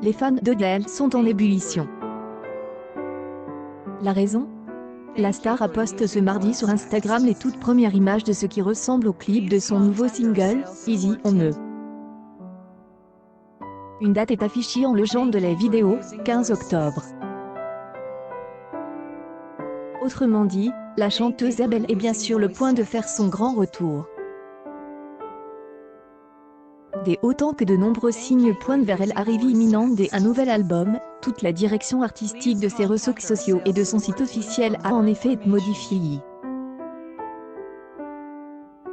Les fans d'Adele sont en ébullition. La raison ? La star a posté ce mardi sur Instagram les toutes premières images de ce qui ressemble au clip de son nouveau single, Easy on Me. Une date est affichée en légende de la vidéo, 15 octobre. Autrement dit, la chanteuse Adele est bien sur le point de faire son grand retour. Autant que de nombreux signes pointent vers l'arrivée imminente d'un nouvel album, toute la direction artistique de ses réseaux sociaux et de son site officiel a en effet été modifiée.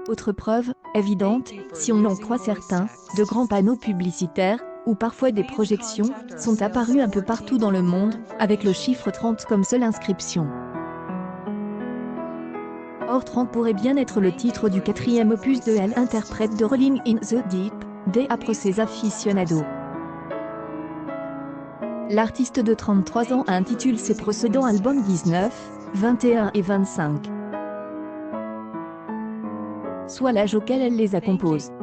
Autre preuve, évidente, si on en croit certains, de grands panneaux publicitaires, ou parfois des projections, sont apparus un peu partout dans le monde, avec le chiffre 30 comme seule inscription. Or 30 pourrait bien être le titre du 4e opus de Elle, interprète de Rolling in the Deep, d'après ses aficionados. L'artiste de 33 ans intitule ses précédents albums 19, 21 et 25. Soit l'âge auquel elle les a composés.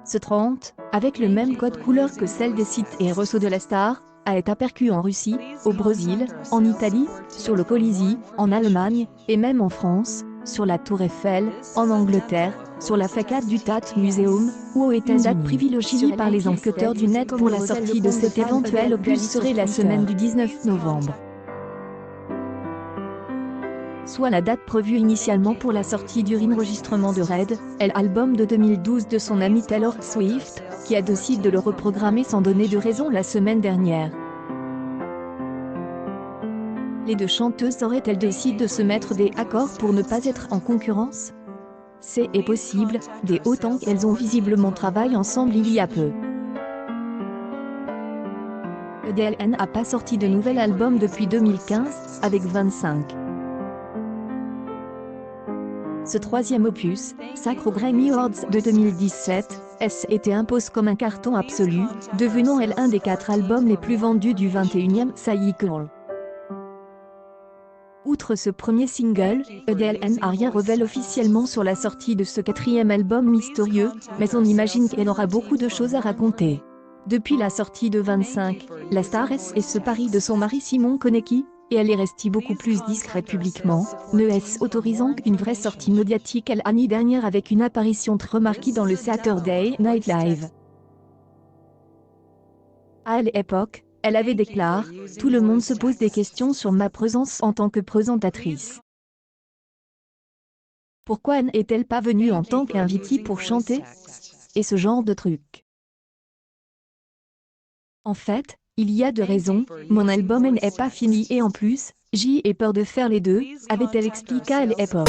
Ce 30, avec le même code couleur que celle des sites et réseaux de la star, a été aperçu en Russie, au Brésil, en Italie, sur le Colisée, en Allemagne, et même en France, sur la Tour Eiffel, en Angleterre, sur la façade du Tate Museum, ou aux États-Unis. Date privilégiée par les enquêteurs du net pour la sortie de cet éventuel opus serait la semaine du 19 novembre. Soit la date prévue initialement pour la sortie du enregistrement de Red, l'album de 2012 de son amie Taylor Swift, qui a décidé de le reprogrammer sans donner de raison la semaine dernière. Les deux chanteuses auraient-elles décidé de se mettre d'accord pour ne pas être en concurrence ? C'est possible, autant qu'elles ont visiblement travaillé ensemble il y a peu. Adele n'a pas sorti de nouvel album depuis 2015, avec 25. Ce troisième opus, sacre aux Grammy Awards de 2017, été impose comme un carton absolu, devenant un des 4 albums les plus vendus du 21e siècle. Outre ce premier single, Adele n'a rien révélé officiellement sur la sortie de ce 4e album mystérieux, mais on imagine qu'elle aura beaucoup de choses à raconter. Depuis la sortie de 25, la star est séparée de son mari Simon Konecki, et elle est restée beaucoup plus discrète publiquement, ne autorisant qu'une vraie sortie médiatique l'année dernière avec une apparition très remarquée dans le Saturday Night Live. À l'époque, elle avait déclaré « Tout le monde se pose des questions sur ma présence en tant que présentatrice. Pourquoi n'est-elle pas venue en tant qu'invitée pour chanter ? Et ce genre de trucs. En fait, il y a 2 raisons, mon album n'est pas fini et en plus, j'ai peur de faire les deux, avait-elle expliqué à l'époque.